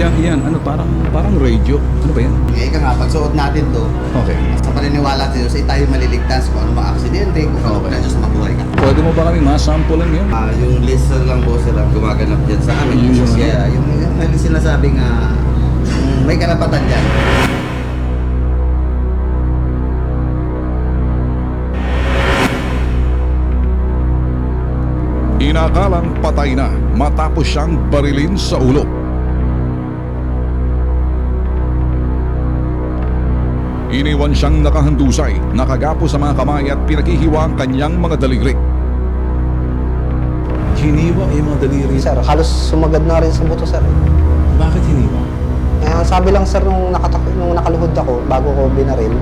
Yan, ano, parang radio. Ano ba yan? Ika nga, pag suot natin to, Okay. sa paniniwala sa Diyos, ay tayo maliligtas kung ano mga aksidente, kung ano Okay. na Diyos mabuhay ka. Pwede mo ba kami masampulan yun? Yung lister lang po sila gumaganap dyan sa amin. Yung ano? Kaya yung sinasabing may karapatan dyan. Inakalang patay na matapos siyang barilin sa ulo. Iniwan siyang nakahandusay, nakagapo sa mga kamay at pinaghihiwa ang kanyang mga daliri. Hiniwa yung mga daliri. Sir, halos sumagad na rin sa buto, sir. Bakit hiniwa? Sabi lang, sir, nung nakaluhod ako, bago ko binaril,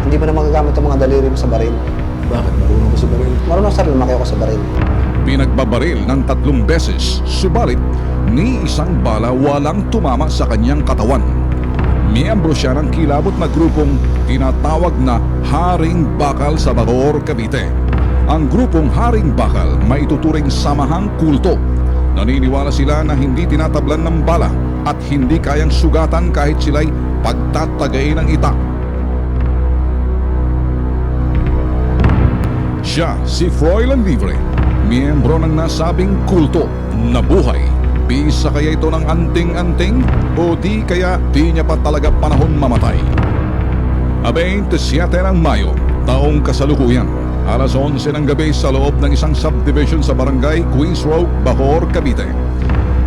hindi mo na magagamit ang mga daliri mo sa baril. Bakit? Marunong ko sa baril? Marunong, sir, lumaki ako sa baril. Pinagbabaril ng 3 beses, subalit ni isang bala walang tumama sa kanyang katawan. Miyembro siya ng kilabot na grupong tinatawag na Haring Bakal sa Bacoor, Cavite. Ang grupong Haring Bakal may ituturing samahang kulto. Naniniwala sila na hindi tinatablan ng bala at hindi kayang sugatan kahit sila'y pagtatagain ng itak. Siya si Froilan Livre, miyembro ng nasabing kulto na buhay. Bisa kaya ito ng anting-anting o di kaya di niya pa talaga panahon mamatay? 27 ng Mayo, taong kasalukuyan, alas 11 ng gabi sa loob ng isang subdivision sa barangay Queens Road, Bacoor, Cavite.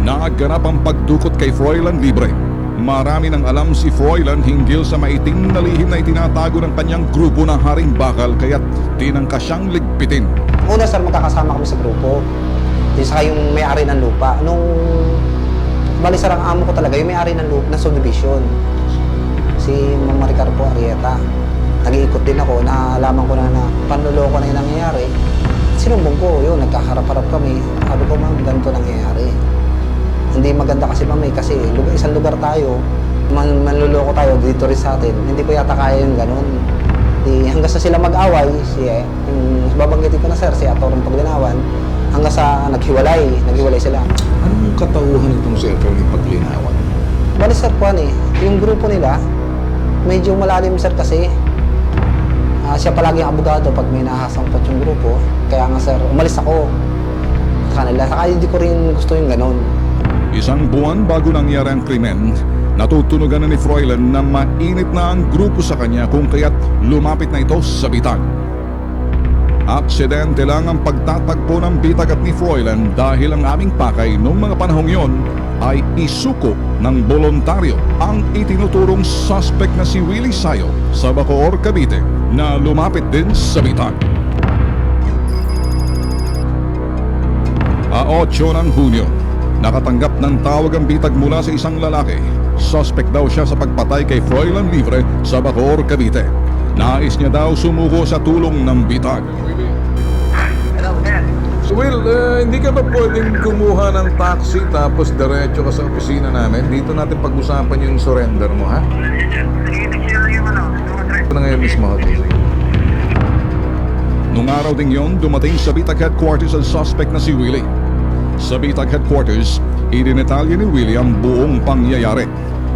Naganap ang pagdukot kay Froilan Livre. Marami nang alam si Froilan hinggil sa maitim na lihim na itinatago ng kanyang grupo na Haring Bakal kaya't tinangka siyang ligpitin. Una, sir, magkakasama kami sa grupo. Yung saka yung may-ari ng lupa. Bali, sir, ang amo ko talaga, yung may-ari ng lupa, ng subdivision. Si Ma'am Maricar po, Arieta. Nag-iikot din ako, naalaman ko na panluloko na yung nangyayari. Sinumbong ko, yun, nagkaharap-harap kami. Sabi ko, ma'am, ganito nangyayari. Hindi maganda kasi, ma'am, kasi isang lugar tayo, manluloko tayo dito rin sa atin. Hindi ko yata kaya yung ganun. Hanggang sa sila mag-away, babanggitin ko na, sir, si Atorong Paglinawan, hanggang sa naghiwalay sila. Anong katauhan itong si Atty. Paglinawan? Bali, sir, yung grupo nila, medyo malalim, sir, kasi siya palagi ang abogado pag may nahasangpot yung grupo. Kaya nga, sir, umalis ako sa kanila. Saka hindi ko rin gusto yung ganun. Isang buwan bago nangyari ang krimen, natutunugan na ni Froilan na mainit na ang grupo sa kanya kung kaya't lumapit na ito sa bitag. Aksidente lang ang pagtatagpo ng bitag at ni Froilan dahil ang aming pakay noong mga panahong yon ay isuko ng voluntaryo ang itinuturong suspect na si Willie Sayo sa Bacoor, Cavite na lumapit din sa bitag. 8 ng Hunyo, nakatanggap ng tawag ang bitag mula sa isang lalaki. Suspect daw siya sa pagpatay kay Froilan Livre sa Bacoor, Cavite. Nais niya daw sumuko sa tulong ng bitag. Hello, sir. So Will, hindi ka ba pwedeng kumuha ng taxi tapos diretso ka sa opisina namin? Dito natin pag-usapan yung surrender mo, ha? Ito na ngayon mismo, okay? Nung araw ding yon, dumating sa bitag headquarters ang suspect na si Willie. Sa bitag headquarters, idinetalye ni Willie ang buong pangyayari.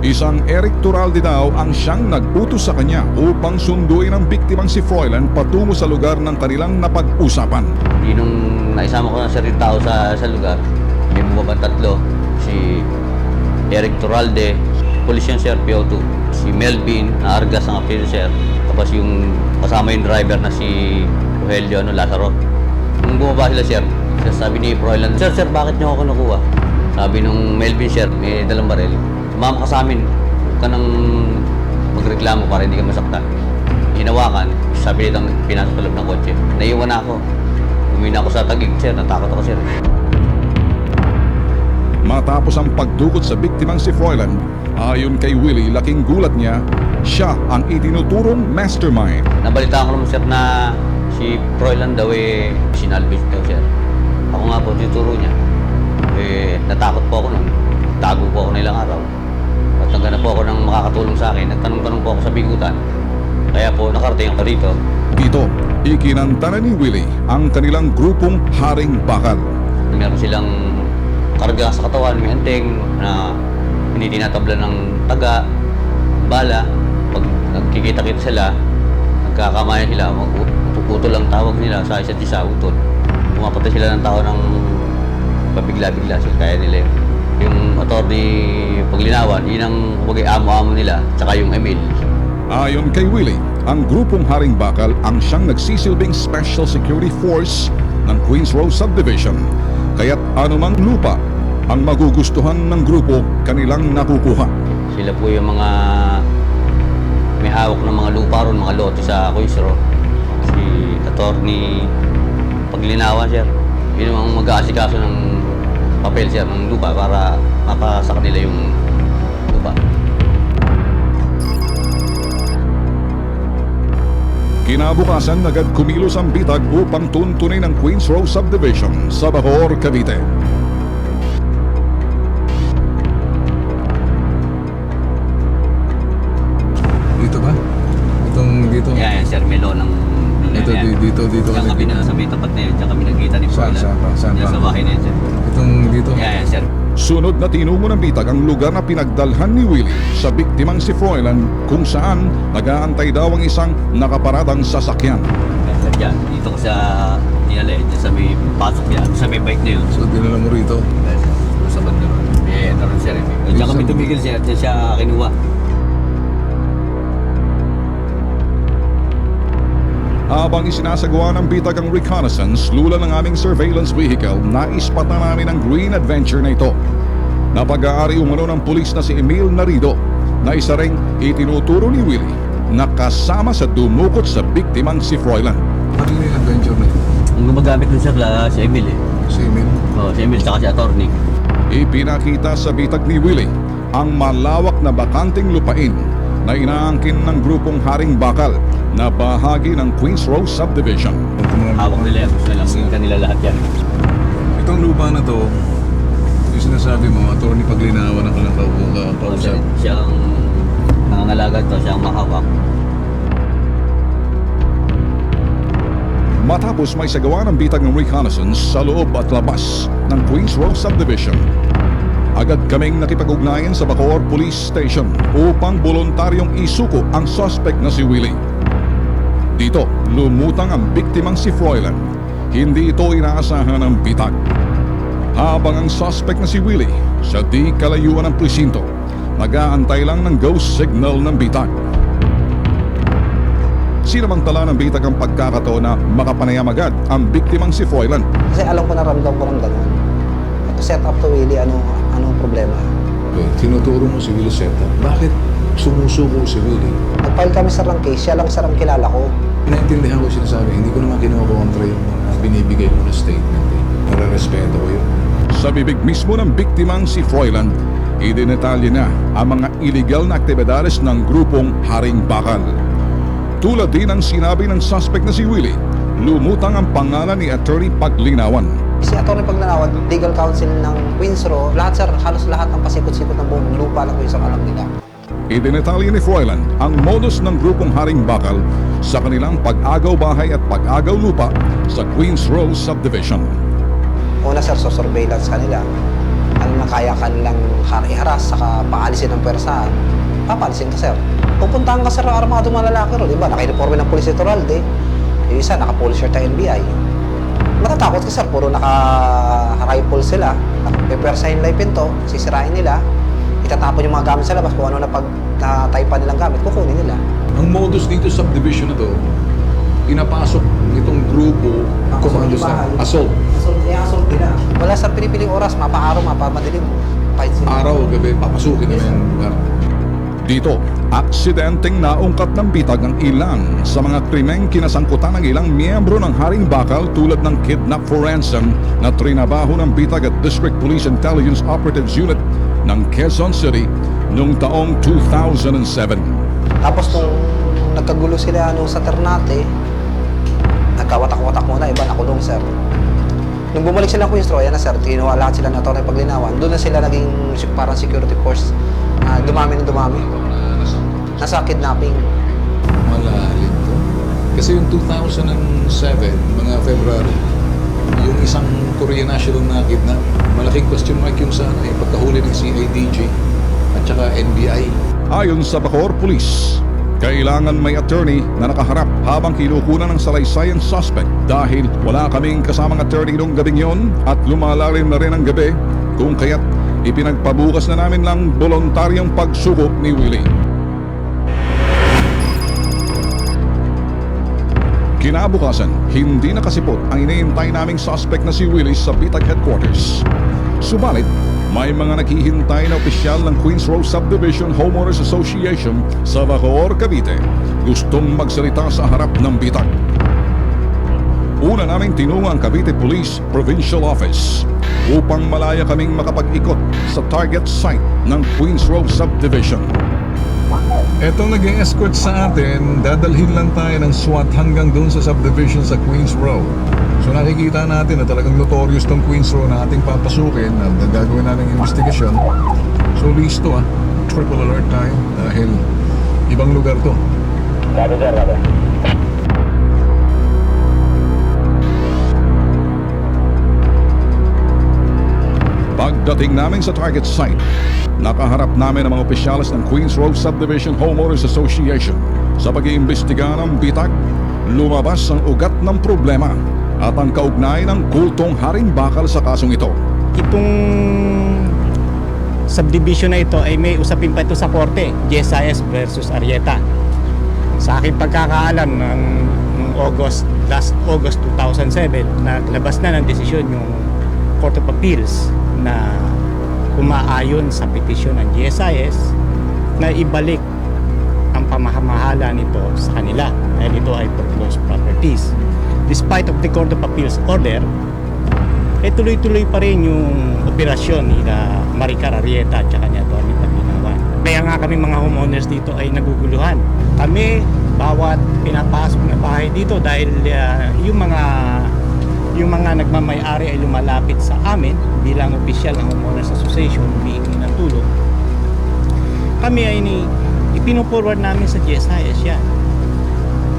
Isang Eric Turalde daw ang siyang nagputos sa kanya upang sunduin ang biktimang si Froilan patungo sa lugar ng kanilang napag-usapan. Nung naisama ko na sa rin tao sa lugar, may bumabang 3, si Eric Turalde, Police yan, sir, PO2, si Melvin, na Argas ang apelido, sir, tapos yung kasama yung driver na si Rogelio Lazaro. Nung bumaba sila, sir, sabi ni Froilan, sir, bakit niyo ako kinukuha? Sabi nung Melvin, sir, may dalang baril. Sumama ka sa amin, huwag ka nang magreklamo para hindi ka masaktan. Hinawakan, sabi nitang pinasok sa loob ng kotse. Naiwan na ako. Umina ako sa tagig, sir. Natakot ako, sir. Matapos ang pagdukot sa biktimang si Froilan, ayon kay Willie, laking gulat niya, siya ang itinuturong mastermind. Nabalitaan ko naman, sir, na si Froilan daw sinalvage daw, sir. Ako nga po, tinuturo niya. Natakot po ako nun. Tago po ako na ilang araw. At naghanap po ako ng makakatulong sa akin. Nagtanong-tanong po ako sa bigutan. Kaya po nakarating ako dito. Dito, ikinanta na ni Willie ang kanilang grupong Haring Bakal. Meron silang karga sa katawan, may anting na hindi tinatabla ng taga, bala. Pag nagkikita-kita sila, nagkakamayan sila, utol lang tawag nila sa isa't isa, utol. Pumapatay sila ng tao ng pabigla-bigla, so kaya nila yun. Yung attorney Paglinawan, yun ang amo-amo nila, tsaka yung Emil. Ayon kay Willie, ang grupong Haring Bakal ang siyang nagsisilbing Special Security Force ng Queens Row Subdivision. Kaya't anumang lupa ang magugustuhan ng grupo kanilang nakukuha. Sila po yung mga may hawak ng mga lupa ron, mga lote sa Queens Row. Si attorney Paglinawan, sir. Yun ang mag-aasikaso ng papel, sir, ng lupa para mapasa kanila yung lupa. Kinabukasan, agad kumilos ang bitag upang tuntunin ang Queens Row Subdivision sa Bacoor, Cavite. Dito ba? Itong dito? Yan, sir, Melo ng Ito, dito Diyan kami dito. sa may tapat na yun, diyan kami nagkita ni Saan, Paula. saan pa? Saan Diyan pa? sa bahay na yun, sir. Itong dito? Yan, sir. Sunod na tinungo ng bitag ang lugar na pinagdalhan ni Willie sa biktimang si Froilan, kung saan nag-aantay daw ang isang nakaparadang sasakyan. Yan, sir, dyan. Dito ko sa Dinala, dyan sa may pasok yan, sa may bike na yun. So, dinala mo rito. Yan, sir. Doon sa banda ron. Eh, ito rin, sir. Diyan kami tumigil, sir. Diyan siya kinuha. Habang isinasagawa ng bitag ang reconnaissance, lula ng aming surveillance vehicle, naispata namin ang green adventure na ito. Napag-aari umano ng pulis na si Emil Narido, na isa ring itinuturo ni Willie na kasama sa dumukot sa biktimang si Froilan. Ano yung adventure na ito? Ang gumagamit nun, sir, si Emil eh. Si Emil? Oh, si Emil, tsaka si attorney. Ipinakita sa bitag ni Willie ang malawak na bakanting lupain na inaangkin ng grupong Haring Bakal na bahagi ng Queens Row Subdivision. Hawak nila yan. Gusto nilang kanila lahat yan. Itong lupa na to, yung sinasabi mo, attorney Paglinawan ako lang kausap. Siya ang nangangalaga to, siya ang mahawak. Matapos may sagawa ng bitag ng reconnaissance sa loob at labas ng Queens Row Subdivision, agad kaming nakipag-ugnayan sa Bacoor Police Station upang voluntaryong isuko ang suspect na si Willie. Dito, lumutang ang biktimang si Froilan. Hindi ito inaasahan ng bitag. Habang ang suspect na si Willie sa di kalayuan ng presinto, nag-aantay lang ng ghost signal ng bitag. Sinamantala ng bitag ang pagkakataon na makapanayam agad ang biktimang si Froilan. Kasi alam ko na ramdam ko ng gano'n. Set up to Willie, anong problema. Okay, tinuturo mo si Willie setup. Bakit sumusuko si Willie? Nag-file kami sa rank case, siya lang sa rank kilala ko. Naintindihan ko sinasabi, hindi ko naman kinukontra yung binibigay mo na statement. Nare-respeto ko yun. Sa bibig mismo ng biktimang si Froilan, idinetalye na ang mga illegal na aktibidades ng grupong Haring Bakal. Tulad din ang sinabi ng suspect na si Willie, lumutang ang pangalan ni Attorney Paglinawan. Si Atty. Paglinawan, legal counsel ng Queens Row, lahat sir, halos lahat ng pasikot-sikot ng buong lupa ng Queens Row alam nila. Idinetalye ni Froilan ang modus ng grupong Haring Bakal sa kanilang pag-agaw bahay at pag-agaw lupa sa Queens Row Subdivision. Una sir, so surveillance kanila. Ano na kaya kanilang iharas, saka paalisin ng pwersahan, papaalisin ka sir. Pupuntahan ka sir ng armado mga lalaki ron, diba? Naka-uniforme ng Police Etoralde. Yung isa, naka-police shirt ng NBI. Matatakot ka sir, puro naka-rifle sila. Pepwersahin nila yung pinto, sisirain nila. Itatapon yung mga gamit sa labas, kung ano na pag nataypan nilang gamit, kukunin nila. Ang modus dito sa subdivision na to, pinapasok nitong grupo, komando sa assault. Assault nila. Wala sa pinipiling oras, mapa-araw, mapa-madilim. Fight sila. Araw, gabi, papasukin na yung lugar. Dito, aksidenteng naungkat ng bitag ang ilan sa mga krimeng kinasangkutan ng ilang miyembro ng Haring Bakal tulad ng kidnap for ransom na trinabaho ng bitag at District Police Intelligence Operatives Unit ng Quezon City noong taong 2007. Tapos nung nagkagulo sila sa Ternate, nagkawatak-watak muna, iba nakulong sir. Nung bumalik sila Queens Row, yan na sir, kinuha lahat sila na Atty. Paglinawan. Doon na sila naging parang security force. Dumami na dumami. Nasa kidnapping. Malalim to. Kasi yung 2007, mga February, yung isang Korean national na kidnap, malaking question mark yung sa pagkahuli ng CIDG. at saka NBI. Ayon sa Bacoor Police, kailangan may attorney na nakaharap habang kinukunan ng salaysay ang suspect dahil wala kaming kasamang attorney noong gabing yon at lumalalim na rin ang gabi kung kaya't ipinagpabukas na namin lang voluntaryong pagsuko ni Willie. Kinabukasan, hindi nakasipot ang iniintay naming suspect na si Willie sa Bitag Headquarters. Subalit, may mga naghihintay na opisyal ng Queens Row Subdivision Homeowners Association sa Bacoor, Cavite, gustong magsalita sa harap ng Bitag. Una naming tinungo ang Cavite Police Provincial Office upang malaya kaming makapag-ikot sa target site ng Queens Row Subdivision. Etong nag-escort sa atin, dadalhin lang tayo ng SWAT hanggang doon sa subdivision sa Queens Row. So nakikita natin na talagang notorious tong Queens Row na ating papasukin at gagawin natin investigasyon. So listo triple alert tayo dahil ibang lugar to. Pagdating namin sa target site, nakaharap namin ang mga opisyalis ng Queens Row Subdivision Homeowners Association. Sa pag-iimbestiga ng Bitag, lumabas ang ugat ng problema at ang kaugnay ng kultong haring bakal sa kasong ito. Itong subdivision na ito ay may usapin pa ito sa korte, GSIS versus Arrieta. Sa aking pagkakaalam ng last August 2007, naglabas na ng desisyon yung Court of Appeals na umaayon sa petisyon ng GSIS na ibalik ang pamahamahala nito sa kanila dahil ito ay foreclosed properties. Despite of the Court of Appeals order, tuloy-tuloy pa rin yung operasyon ni Maricar Arrieta at saka ni Atty. Paglinawan. Kaya nga kami mga homeowners dito ay naguguluhan. Kami, bawat pinapasok na bahay dito dahil yung mga nagmamay-ari ay lumalapit sa amin bilang opisyal ng Homeowners Association, humihingi ng tulong. Kami ay ipino-forward namin sa GSIS yan.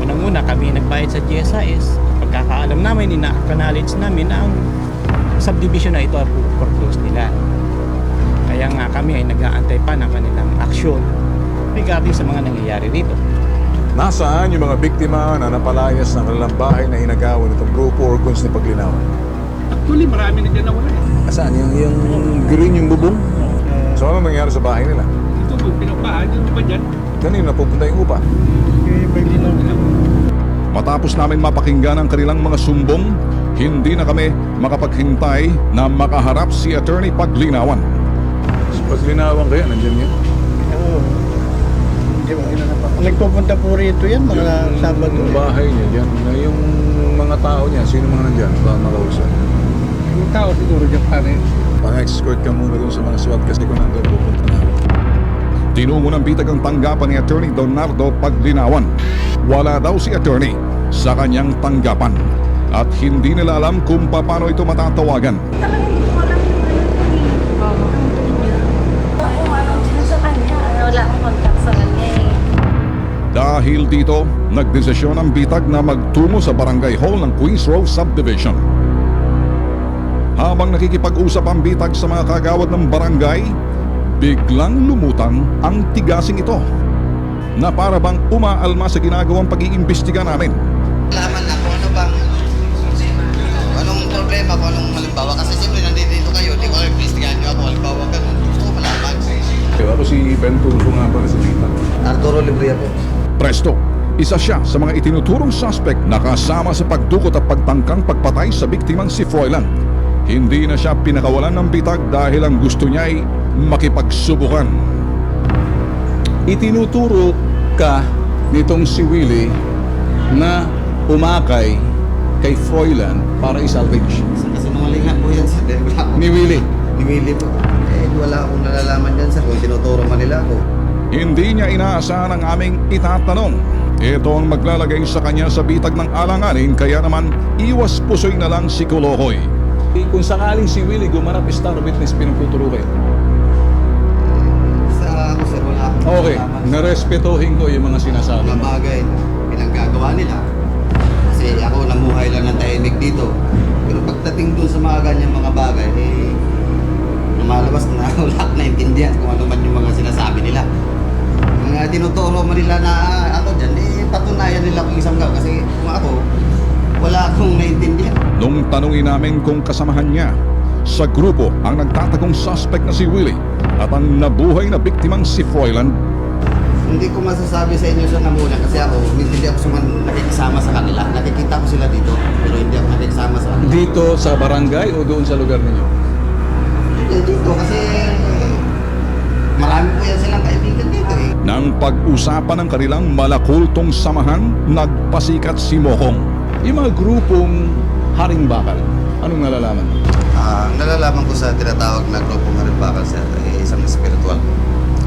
Unang-una kami nagbayad sa GSIS. Pagkakaalam namin, ina-acknowledge namin na ang subdivision na ito ay foreclosed nila. Kaya nga kami ay nag-aantay pa ng kanilang aksyon regarding sa mga nangyayari dito. Nasaan yung mga biktima na napalayas ng kanilang bahay na inagawan itong grupo or guns ni Paglinawan? Actually, marami na dyan nawala eh. Saan? Yung green, yung bubong? So ano nangyari sa bahay nila? Ito po, pinapahan yung iba dyan. Kanino napupunta yung upa? Matapos namin mapakinggan ang kanilang mga sumbong, hindi na kami makapaghintay na makaharap si Atty. Paglinawan. Paglinawan kaya, nandyan yan? Oo. Nagpupunta po rito yan mga Sabado. Yung bahay niya dyan, na yung mga tao niya, sino mga nandyan? Baka makausap. Yung tao siguro dyan pa rin. Pang-escort ka muna dun sa mga SWAT kasi kung nandun pupunta na. Tinungo ng Bitag ang tanggapan ni Atty. Donardo Paglinawan. Wala daw si attorney sa kanyang tanggapan at hindi nila alam kung paano ito matatawagan. Wala akong contact sa kanya eh. Dahil dito, nagdesisyon ang Bitag na magtungo sa barangay hall ng Queens Row Subdivision. Habang nakikipag-usap ang Bitag sa mga kagawad ng barangay, biglang lumutang ang tigasing ito na para bang umaalma sa ginagawang pag-iimbestiga namin. Alaman na kung ano bang anong problema, kung anong halimbawa. Kasi siyempre nandito kayo, di ko investigahan nyo ako, halimbawa ganun. Gusto ko malaman. Kaya ako si Ben Tulfo nga pala sa Bitag. Arturo Libria po. Presto, isa siya sa mga itinuturong suspect na kasama sa pagdukot at pagtangkang pagpatay sa biktimang si Froilan. Hindi na siya pinakawalan ng Bitag dahil ang gusto niya ay makipagsubukan. Itinuturo ka nitong si Willie na umakay kay Froilan para i-salvage. Kasi nungaling nga po yan sir. Wala akong... Ni Willie. Ni Willie po. Wala akong nalalaman dyan sir kung tinuturo man nila ako. Hindi niya inaasahan ang aming itatanong. Ito ang maglalagay sa kanya sa bitag ng alanganin kaya naman iwas pusoy na lang si Kolokoy. Kung sakaling si Willie gumanap star witness, pinagtuturo kayo. Sa ako sir, wala akong Okay, nalalaman. narespetuhin ko yung mga sinasabi Mga mo. bagay na pinaggagawa nila. Kasi ako namuhay lang ng tahimik dito. Pero pagdating dun sa mga ganyang mga bagay, lumalabas na wala akong naintindihan kung ano man yung mga sinasabi. ituturo mo nila na ako dyan, patunayan nila kung isang gaw. Kasi kung ako, wala akong naiintindihan. Nung tanungin namin kung kasamahan niya sa grupo ang nagtatagong suspect na si Willie at ang nabuhay na biktimang si Froilan, Hindi ko masasabi sa inyo sa namuna kasi ako, hindi ako nakikisama sa kanila. Nakikita ko sila dito, pero hindi ako nakikisama sa kanila. Dito sa barangay o doon sa lugar ninyo? Dito kasi marami po yan silang kaibigan dito eh. nang pag-usapan ng kanilang malakultong samahan, nagpasikat si Mokong. Yung mga grupong Haring Bakal, anong nalalaman? Ang nalalaman ko sa tinatawag na grupo Marimbakal sir, isang spiritual.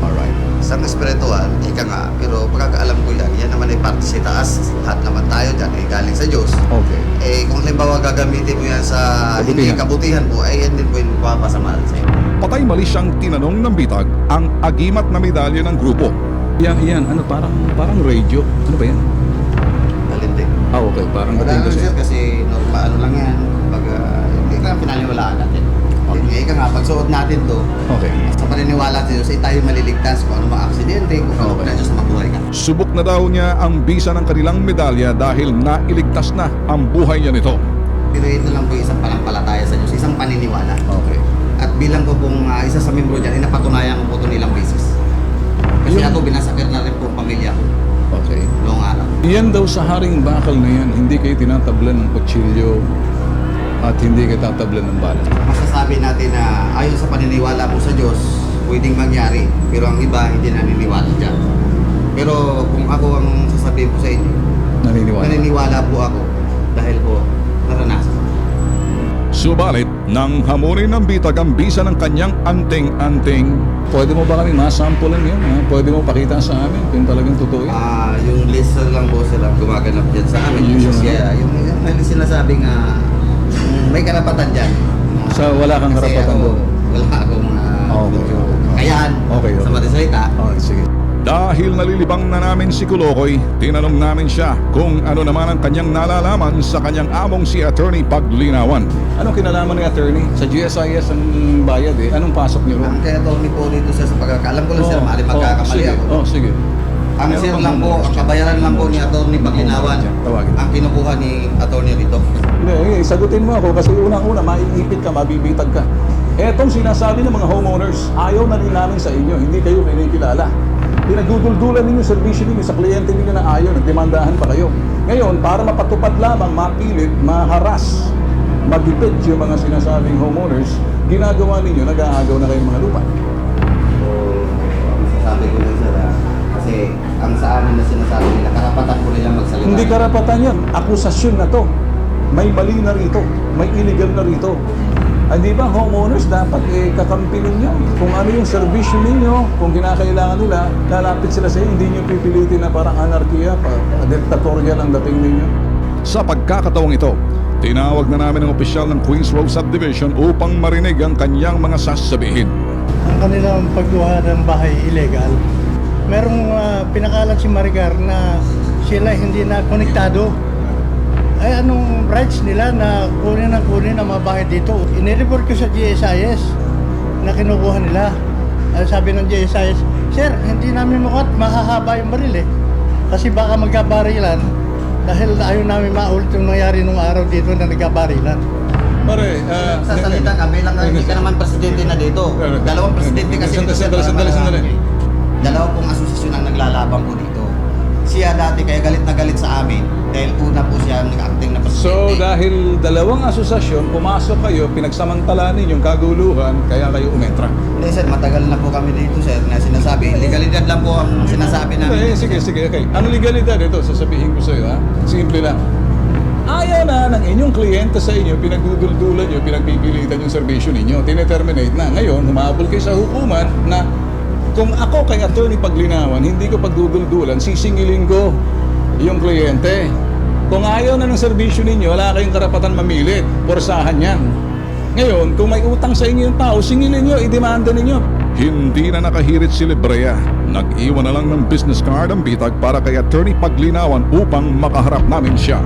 Alright. Isang spiritual, ika nga, pero pagkakaalam ko yan naman ay parte sa taas. Lahat naman tayo dyan ay galing sa Diyos. Okay. Kung halimbawa gagamitin mo yan sa hindi kabutihan mo, ay yan din po yung papasama sa iyo. Patay mali siyang tinanong ng bitag ang agimat na medalya ng grupo. Yan, ano, parang radio. Ano ba yan? Malindi. Okay, parang Wala ating sir, kasi normal, ano lang yan. Pag hindi ka pinaniwalaan natin. Ika nga, pag suot natin to, Okay. sa paniniwala sa Diyos, ay tayo maliligtas kung ano mga aksidente, kung ano Okay. na Diyos na mabuhay ka. Subok na daw niya ang bisa ng kanilang medalya dahil nailigtas na ang buhay niya nito. Pero ito lang po isang panampalataya sa Diyos, isang paniniwala. Okay. At bilang ko pong isa sa membro dyan, napatunayan ko po ito nilang beses. Kasi Yung- ako binasakir na rin po ang pamilya ko Okay. noong araw. Yan daw sa Haring Bakal na yan, hindi kayo tinatablan ng kutsilyo at hindi kayo tatablan ng bala. Masasabi natin na ayon sa paniniwala mo sa Diyos, pwedeng mangyari. Pero ang iba hindi naniniwala dyan. Pero kung ako ang sasabihin ko sa inyo, Naniniwala. naniniwala po ako dahil po naranasan. Subalit, nang hamunin ng bitag ang bisa ng kanyang anting-anting, Pwede mo ba kami masampulan yan? Ha? Pwede mo pakita sa amin kung talagang totoo yan? Yung list lang po sila gumaganap dyan sa amin. Yung- Kaya yung sinasabing may karapatan dyan. Sa wala kang Kasi karapatan ako, doon? wala akong Okay. kayaan Okay. sa madasalita. Okay, sige. dahil nalilibang na namin si Kulokoy, tinanong namin siya kung ano naman ang kanyang nalalaman sa kanyang among si Attorney Paglinawan. Anong kinalaman ng attorney? Sa GSIS ang bayad eh. Anong pasok niyo ron? Ang kaya Tony po dito sa pagkakaalam ko lang sir, maaari magkakamali sige. ako. Sige. Ang Meron sir bang lang po, number? ang kabayaran lang po ni Atty. Paglinawan, Tawagin. ang kinukuha ni Atty. Rito. Hindi, sagutin mo ako kasi unang-una maiipit ka, mabibitag ka. Etong sinasabi ng mga homeowners, ayaw na rin namin sa inyo, hindi kayo kinikilala. Pinagduduldulan ninyo, servisyo ninyo sa kliyente ninyo na ayaw, nagdemandahan pa kayo. Ngayon, para mapatupad lamang, mapilit, maharas, magipit yung mga sinasabing homeowners, ginagawa ninyo, nag-aagaw na kayong mga lupa. So, ang masasabi ko lang sir, kasi ang sa amin na sinasabi nila, karapatan po nila magsalita. Hindi karapatan yan, akusasyon na to. May mali na rito, may illegal na rito. Di ba homeowners dapat kakampi ninyo kung ano yung servisyo ninyo, kung kinakailangan nila, lalapit sila sa inyo, hindi nyo pipilitin na parang anarkiya, diktatorya ang dating ninyo. Sa pagkakataong ito, tinawag na namin ang opisyal ng Queens Road Subdivision upang marinig ang kanyang mga sasabihin. Ang kanilang pagkuha ng bahay illegal, merong pinakalat si Maricar na sila hindi na konektado. Ay anong rights nila na kunin ang mga bahay dito? Inireport ko sa GSIS na kinukuha nila. Sabi ng GSIS, Sir, hindi namin mahahaba yung baril eh. Kasi baka magkabarilan dahil ayaw namin maulit yung nangyari nung araw dito na nagkabarilan. Pare, Sa salita kami lang, hindi ka naman presidente na dito. Dalawang presidente kasi dito. Sandali. Dalawa pong asosasyon ang naglalaban po dito. Siya dati kaya galit na galit sa amin dahil una po siya nag-acting na presidente. So dahil dalawang asosasyon, pumasok kayo, pinagsamantala ninyong kaguluhan, kaya kayo umentra. Hindi sir, matagal na po kami dito sir na sinasabi. Legalidad lang po ang sinasabi namin. Sige, okay. Ano legalidad ito? Sasabihin ko sa iyo, ha? Simple lang. Ayaw na ng inyong kliyente sa inyo, pinagduduldulan nyo, pinagpipilitan yung servisyo ninyo, tineterminate na. Ngayon, humabol kayo sa hukuman na kung ako kay Atty. Paglinawan, hindi ko pagduduldulan, sisingilin ko yung kliyente. Kung ayaw na ng serbisyo ninyo, wala kayong karapatan mamilit. Porsahan yan. Ngayon, kung may utang sa inyo yung tao, singilin nyo, idemanda ninyo. Hindi na nakahirit si Librea. Nag-iwan na lang ng business card ang bitag para kay Attorney Paglinawan upang makaharap namin siya.